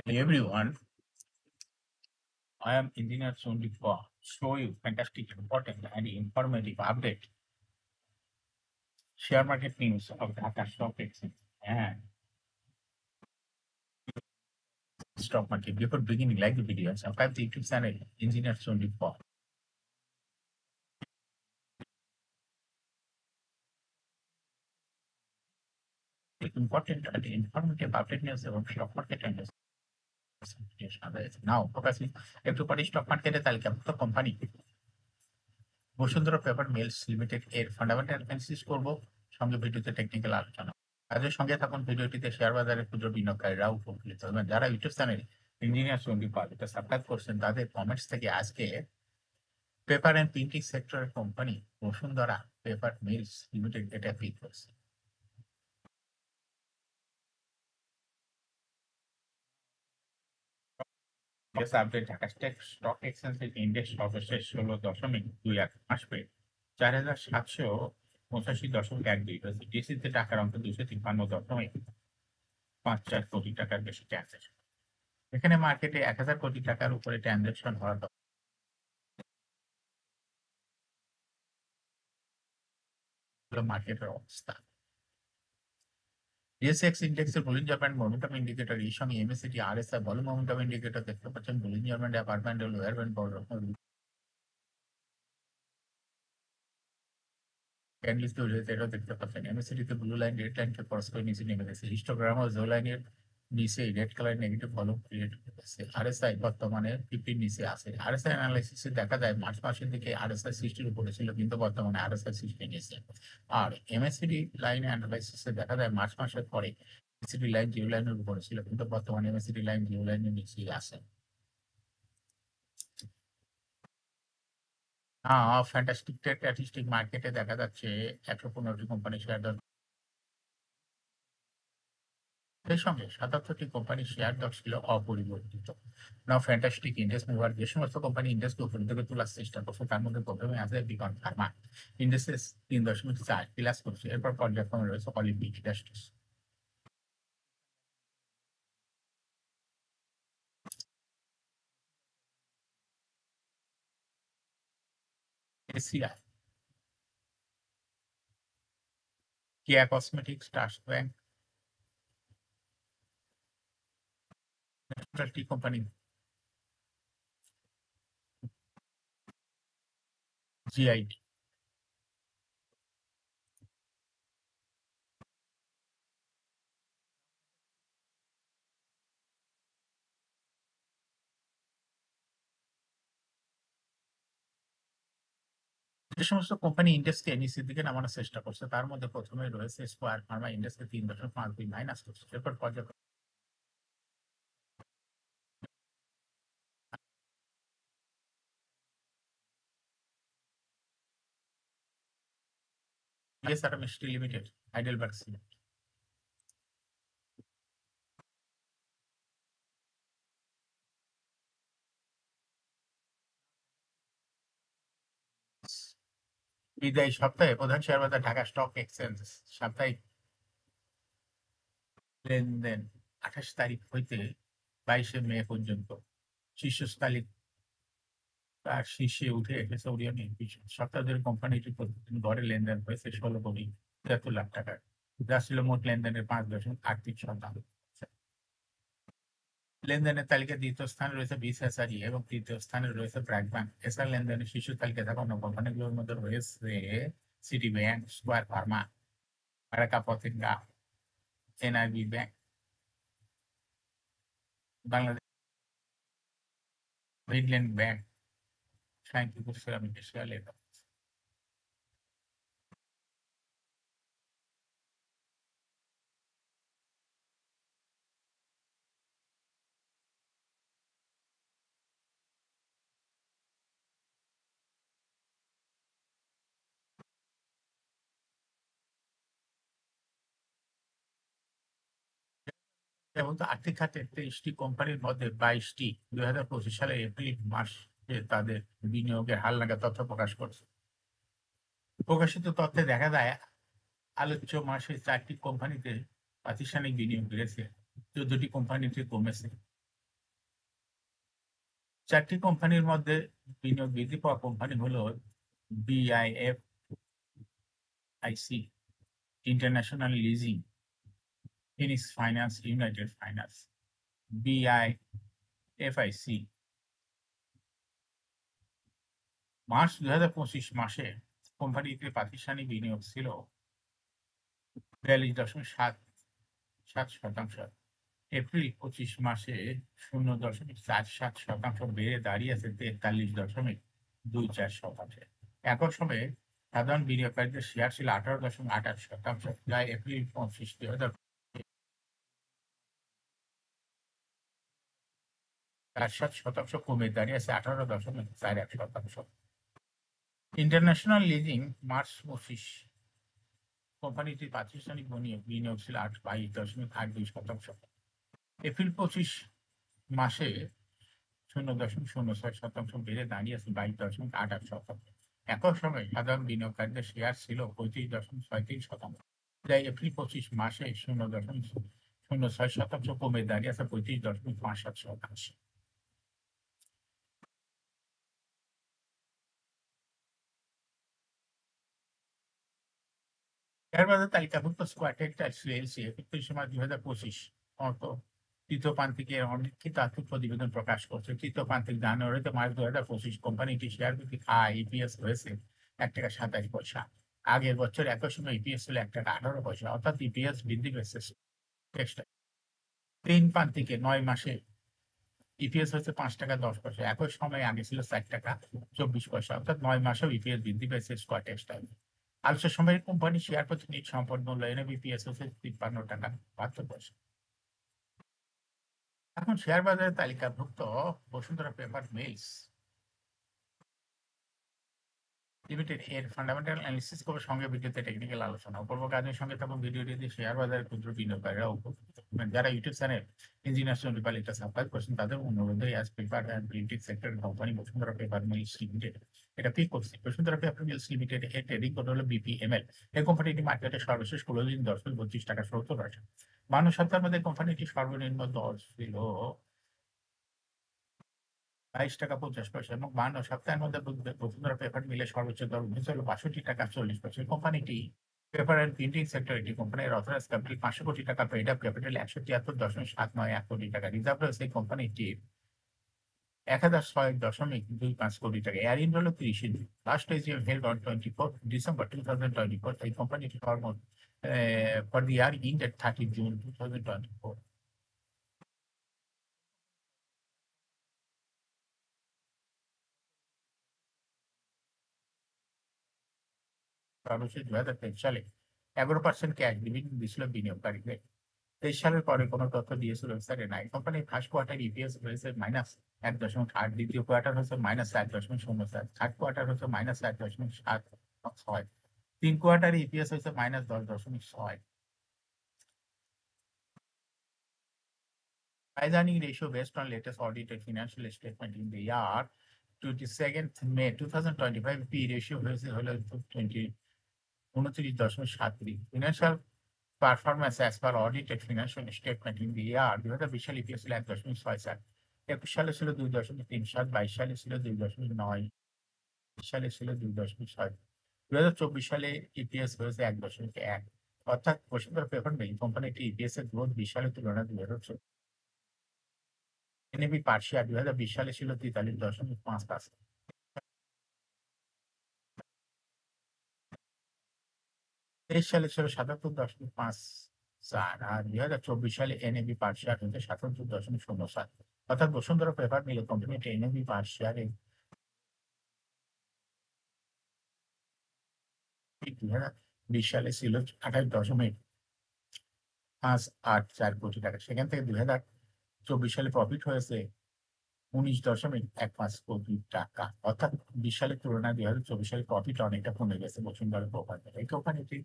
Hey everyone, I am Engineer Sundeep for show you fantastic, important, and informative update, share market news of Dhaka Stock Exchange and stock market. Before beginning, like the video and subscribe to the YouTube channel Engineer Sundeep for important and informative update news about stock market and now focusing একটু পরে stock মার্কেটের তালিকাভুক্ত company Bashundhara paper mills limited এর fundamental analysis করব, সঙ্গে ভিডিওতে technical আলোচনা। কাজের সঙ্গে থাকুন, ভিডিওটিতে শেয়ার বাজারে খুচরো বিনিয়োগকারীরাও উপকৃত হবেন। যারা YouTube channel engineer Sandeep Pal এটা সাবস্ক্রাইব করছেন, তাদের কমেন্টস থেকে আজকে পেপার অ্যান্ড প্রিন্টিং সেক্টরের company Bashundhara paper mills limited এটা ক্লিক করছে। আপডেট ঢাকা স্টক এক্সচেঞ্জের ইন্ডেক্স সর্বশেষ 16.28 আসবে 4785.82 হয়েছে। ডিসিতে টাকার অঙ্ক 253.54 কোটি টাকার বেশি ট্রানজাকশন। এখানে মার্কেটে 1000 কোটি টাকার উপরে ট্রানজাকশন হওয়ার মার্কেটের অবস্থা। ডিএসএক্স ইন্ডেক্সের বলিঞ্জার ব্যান্ড মোমেন্টাম ইন্ডিকেটর এর সঙ্গে MSCT RSI volume momentum indicator দেখতে পাচ্ছেন। বলিঞ্জার ব্যান্ড আপার ব্যান্ড ও লোয়ার ব্যান্ড বড় রকম ক্যান্ডেলস তৈরি হয়েছে, এটাও দেখতে পাচ্ছেন। এমএসসিটিতে ব্লু লাইন রেড লাইনকে ক্রস করে নিচে নেমে গেছে। হিস্টোগ্রাম ও জো লাইনের নিচে red colour negative volume create হয়েছে। আরএসআই বর্তমানে 50 নিচে আছে। আরএসআই অ্যানালাইসিসে দেখা যায় মার্চ মাসের দিকে আরএসআই 60 উপরে ছিল, কিন্তু বর্তমানে আরএসআই 60 নিচে। আর এমএসসিটি লাইন অ্যানালাইসিসে দেখা যায় মার্চ মাসের পরে এমএসসিটি লাইন জিরো লাইনের উপরে ছিল, কিন্তু বর্তমানে এমএসসিটি লাইন জিরো লাইনের নিচেই আছে। ফ্যান্টাস্টিক স্ট্যাটিস্টিক মার্কেটে দেখা যাচ্ছে 115টি কোম্পানি শেয়ার দর, সেই সঙ্গে 77টি কোম্পানির শেয়ার দর ছিল অপরিবর্তিত। নাও ফ্যান্টাস্টিক ইন্ডেক্স মুভার যে সমস্ত কোম্পানি ইন্ডেক্সকে উপর দিকে তোলার চেষ্টা করছে, তার মধ্যে প্রথমে আছে বিকন ফার্মা। ইন্ডেক্সেস 3.4 প্লাস করছে। এরপর পর্যায়ক্রমে রয়েছে অলিম্পিক ইন্ডাস্ট্রিজ, এসিআই, কেয়া কসমেটিক্স, ট্রাস্ট ব্যাংক, টি কোম্পানি, জিআইটি। যে সমস্ত কোম্পানি ইন্ডেক্সকে নিচের দিকে নামানোর চেষ্টা করছে, তার মধ্যে প্রথমে রয়েছে স্কোয়ার ফার্মা। ইন্ডেক্সকে 3.52 মাইনাস করছে। এরপর পর্যায়ক্রমে BSRM steel limited, Heidelberg cement, বিদায়ী সপ্তাহে প্রধান শেয়ার বাজার ঢাকা স্টক এক্সচেঞ্জ সাপ্তাহিক লেনদেন 28 তারিখ হইতে 22শে মে পর্যন্ত শীর্ষস্থালিক তার শীর্ষে উঠে এসেছে ওরিয়ন ইনফিউশন। সপ্তাহ ধরে কোম্পানিটি প্রতিদিন গড়ে লেনদেন হয়েছে 16.73 লাখ টাকার, যা ছিল মোট লেনদেনের 5.38%। লেনদেনের তালিকায় দ্বিতীয় স্থানে রয়েছে বিএসআরই এবং তৃতীয় স্থানে রয়েছে ব্র্যাক ব্যাংক। এছাড়া লেনদেনের শীর্ষ তালিকায় থাকা অন্য কোম্পানিগুলোর মধ্যে রয়েছে সিটি ব্যাংক, স্কয়ার ফার্মা, আরাকা Patenga, NRB Bank, Bangladesh Midland Bank, Shantipur ceramic Asia লেবার। এবং আর্থিক খাতে 23টি কোম্পানির মধ্যে 22টি 2025 সালের এপ্রিল মাসে তাদের বিনিয়োগের হালনাগাদ তথ্য প্রকাশ করছে। প্রকাশিত তথ্যে দেখা যায় আলোচ্য মাসে 4টি কোম্পানিতে প্রাতিষ্ঠানিক বিনিয়োগ বেড়েছে, 14টি কোম্পানিতে কমেছে। 4টি কোম্পানির মধ্যে বিনিয়োগ বৃদ্ধি পাওয়া কোম্পানি হলো BIFIC, international leasing, Phoenix finance, United finance. BIFIC March 2025 মাসে কোম্পানিতে প্রাতিষ্ঠানিক বিনিয়োগ ছিল 42.77%। এপ্রিল 25 মাসে 0.47% বেড়ে দাঁড়িয়েছে 43.24%। একই সময়ে সাধারণ বিনিয়োগকারীদের শেয়ার ছিল 18.28%, যা এপ্রিল 25, 2007 কমে দাঁড়িয়েছে 18.41%। ইন্টারন্যাশনাল লিজিং মার্চ 25 কোম্পানিটির প্রাতিষ্ঠানিক বিনিয়োগ ছিল 22.82%। এপ্রিল 25 মাসে 0.06% বেড়ে দাঁড়িয়েছে 22.88%। একই সময় সাধারণ বিনিয়োগকারীদের শেয়ার ছিল 35.36%, যা এপ্রিল 25 মাসে 0.06% কমে দাঁড়িয়েছে 35.57%। শেয়ার বাজার তালিকাভুক্ত স্কয়ার টেক্সটাইলস পিএলসি 31 মার্চ 2025 অর্থ তৃতীয় প্রান্তিকে অনিক্ষিত আর্থিক প্রতিবেদন প্রকাশ করছে। তৃতীয় প্রান্তিক জানুয়ারিতে মার্চ 2025 কোম্পানিটি শেয়ার ভিত্তিক ইপিএস হয়েছে 1 টাকা 27 পয়সা। আগের বছর একই সময় ইপিএস ছিল 1 টাকা 18 পয়সা, অর্থাৎ ইপিএস বৃদ্ধি পেয়েছে। টেক্সটাইল 3 প্রান্তিকে 9 মাসে ইপিএস হয়েছে 5 টাকা 10 পয়সা। একই সময় আগে ছিল 4 টাকা 24 পয়সা, অর্থাৎ 9 মাসেও ইপিএস বৃদ্ধি পেয়েছে স্কয়ার টেক্সটাইল। আলসা সময়ের কোম্পানি শেয়ার প্রতি নিট সম্পদ মূল্য এনএবিপিএস হচ্ছে 53 টাকা 72 পয়সা। এখন শেয়ার বাজারে তালিকাভুক্ত বসুন্ধরা পেপার মিলস লিমিটেড এর ফান্ডামেন্টাল অ্যানালিসিস করে সঙ্গে ভিডিওতে টেকনিক্যাল আলোচনা করব। কাজের সঙ্গে তখন ভিডিওটি দিয়ে শেয়ার বাজারের ক্ষুদ্র বিনিয়োগকারীরা উপকৃত হবেন। যারা ইউটিউব চ্যানেল ইঞ্জিনিয়ার্স টোয়েন্টি এটা সাবস্ক্রাইব করছেন তাদের অনুরোধে আজ পেপার অ্যান্ড প্রিন্টিং সেক্টরের company Bashundhara paper mills limited এটা ক্লিক করছি। বসুন্ধরা পেপার মিলস লিমিটেড এর ট্রেডিং কোড হলো BPML। এই কোম্পানিটি মার্কেটে সর্বশেষ ক্লোজিং দর ছিল 32 টাকা 70 পয়সা। 52 সপ্তাহের মধ্যে কোম্পানিটি সর্বনিম্ন দর ছিল 22 টাকা 50 পয়সা এবং 52 সপ্তাহের মধ্যে বসুন্ধরা পেপার মিলের সর্বোচ্চ দর উঠেছে হলো 62 টাকা 40 পয়সা। কোম্পানিটি পেপার অ্যান্ড প্রিন্টিং সেক্টর একটি কোম্পানির অথরাইজ ক্যাপিটাল 500 কোটি টাকা, পেইড আপ ক্যাপিটাল 173.791 কোটি টাকা, রিজার্ভ রয়েছে কোম্পানিটির 1006.25 কোটি টাকা। এয়ার ইন্ডিয়া হলো 30 দিন। Last AGM held on 24 December 2024। এই কোম্পানিটি for the year ইন্ড at 30 June 2024। সর্বশেষ 2023 সালে 11% ক্যাশ ডিভিডেন্ড দিয়েছিল বিনিয়োগকারীদের। 23 সালের পরে কোনো তথ্য দিয়েছিল ওয়েবসাইটে নাই। কোম্পানির ফার্স্ট কোয়ার্টার ইপিএস হয়েছে -1.8, দ্বিতীয় কোয়ার্টার হচ্ছে -1.07, থার্ড কোয়ার্টার হচ্ছে -1.76, 3 কোয়ার্টার ইপিএস হয়েছে -10.6। Price earning ratio based on latest audited financial statement in the year 22nd May 2025, P ratio হয়েছে হলো 29.73। Financial performance as per audited financial statement in the year 2020 সালে EPS ছিল 1.67, 21 সালে ছিল 2.37, 22 সালে ছিল 2.9, সালে ছিল 2.6, 2024 সালে ইপিএস হয়েছে 1.1। অর্থাৎ বসুন্ধরা পেপার মিল কোম্পানিটি ইপিএস এর গ্রোথ 20 সালের তুলনায় 2024। এনএবি পার শেয়ার 2020 সালে ছিল 43.5, 23 সালে ছিল 77.54, আর 2024 সালে এনএবি পার শেয়ার হচ্ছে 77.07। অর্থাৎ বসুন্ধরা পেপার মিল কোম্পানিটি এনএবি পার শেয়ারে 2020 সালে ছিল 28.584 কোটি টাকা। সেখান থেকে 2024 সালে প্রফিট হয়েছে 19.15 কোটি টাকা। অর্থাৎ 20 সালের তুলনায় 2024 সালে প্রফিট অনেকটা কমে গেছে বসুন্ধরা পেপার মিল। এই কোম্পানিটি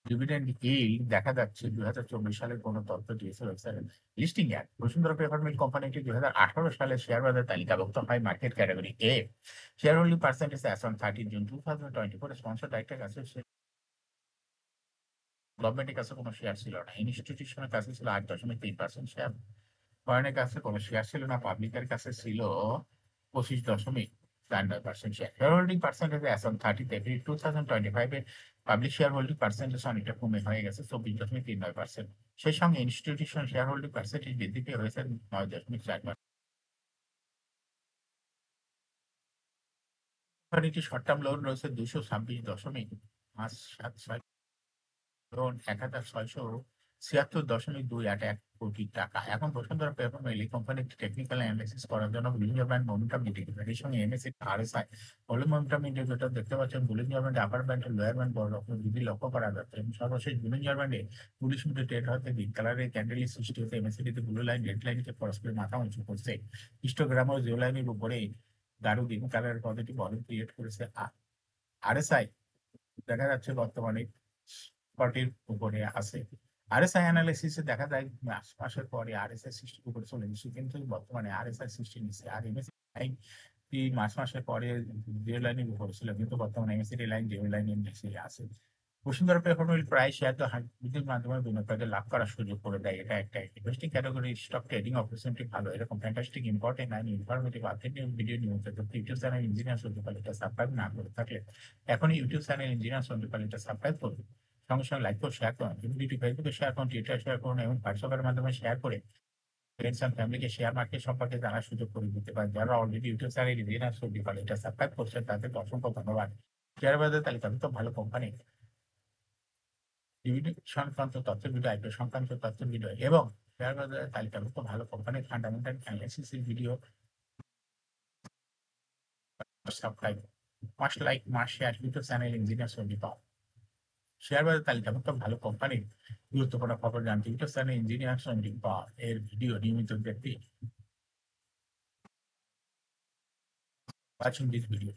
ডিভিডেন্ড yield দেখা যাচ্ছে 2024 সালের কোনো তথ্য দিয়েছে ওয়েবসাইটে। Listing act Bashundhara paper mill কোম্পানিটি 2018 সালে শেয়ার বাজারে তালিকাভুক্ত হয় market category A. Share holding percentage as on 30 June 2024 sponsor director কাছে গভর্নমেন্টের কাছে কোনো শেয়ার ছিল না। ইনস্টিটিউশনের কাছে ছিল 8.3% শেয়ার। ফরেনের কাছে কোনো শেয়ার ছিল না, পাবলিকের কাছে ছিল 25.99% share. Share holding percentage as on 30 April 2025 a public share holding percentage অনেকটা কমে হয়ে গেছে 24.39%। সেই সঙ্গে ইনস্টিটিউশন শেয়ার হোল্ডিং পার্সেন্টেজ বৃদ্ধি পেয়ে হয়েছে 9.4%। কোম্পানিটি শর্ট টার্ম লোন রয়েছে 226.56 লোন ১,৬৭৬.২৮১ কোটি টাকা। এখন বসুন্ধরা পেপার মিল এই কোম্পানির টেকনিক্যাল অ্যানালাইসিস করার জন্য বুলিঞ্জার ব্যান্ড মোমেন্টাম ইন্ডিকেটর এর সঙ্গে MSC RSI volume momentum indicator দেখতে পাচ্ছেন। Bollinger band upper band lower band বড় রকমের বৃদ্ধি লক্ষ্য করা যাচ্ছে এবং সর্বশেষ বুলিঞ্জার ব্যান্ডে পুলিশ মিটে ট্রেড হতে গ্রিন কালারের ক্যান্ডেলের সৃষ্টি হতে এমএসসিটিতে ব্লু লাইন রেড লাইনকে পরস্পরের মাথা উঁচু করছে। হিস্টোগ্রাম ও জিও লাইনের উপরে গাঢ় গ্রিন কালারের পজিটিভ ভলিউম ক্রিয়েট করেছে। আরএসআই দেখা যাচ্ছে বর্তমানে ফর্টির উপরে আছে। আরএসআই অ্যানালিসিসে দেখা যায় মাসের পরে আরএসআই 60 উপরে চলে গেছে, কিন্তু বর্তমানে আরএসআই 60 নিচে। আর এমএসসি মাসের পরে জিরো লাইনের উপরে ছিল, কিন্তু বর্তমানে এমএসসি লাইন জিরো লাইনের নিচে আছে। বসুন্ধরা পেপার মিল প্রায় শেয়ার তো হাইব্রিডের মাধ্যমে বিনিয়োগকারীদের লাভ করার সুযোগ করে দেয়। এটা একটা investing category. Stock trading opportunity ভালো। এরকম fantastic important and informative authentic video news YouTube channel engineer Sandhya subscribe না করে থাকলে এখন ইউটিউব চ্যানেল ইঞ্জিনিয়ার সন্ধ্যা সাবস্ক্রাইব করুন। সঙ্গে সঙ্গে লাইক করে শেয়ার করুন। ভিডিওটি ফেসবুকে শেয়ার করুন, টুইটারে শেয়ার করুন এবং হোয়াটসঅ্যাপের মাধ্যমে শেয়ার করে ফ্রেন্ডস এন্ড ফ্যামিলিকে শেয়ার মার্কেট সম্পর্কে জানার সুযোগ করে দিতে পারেন। যারা অলরেডি ইউটিউব চ্যানেল ইঞ্জিনিয়ার সন্ধ্যা সাবস্ক্রাইব করছেন তাদের অসংখ্য ধন্যবাদ। শেয়ার বাজার তালিকাভুক্ত ভালো কোম্পানি ডিভিডেন্ড সংক্রান্ত তথ্যের ভিডিও, আইপিও সংক্রান্ত তথ্যের ভিডিও এবং শেয়ার বাজারের তালিকাভুক্ত ভালো কোম্পানির fundamental analysis video subscribe must like must share YouTube channel engineer Sandhya. Share বাজার তালিকাভুক্ত ভালো কোম্পানির গুরুত্বপূর্ণ খবর জানতে ইউটিউব চ্যানেল ইঞ্জিনিয়ার সন্ধ্যা এর ভিডিও নিয়মিত দেখতে ওয়াচিং দিস ভিডিও।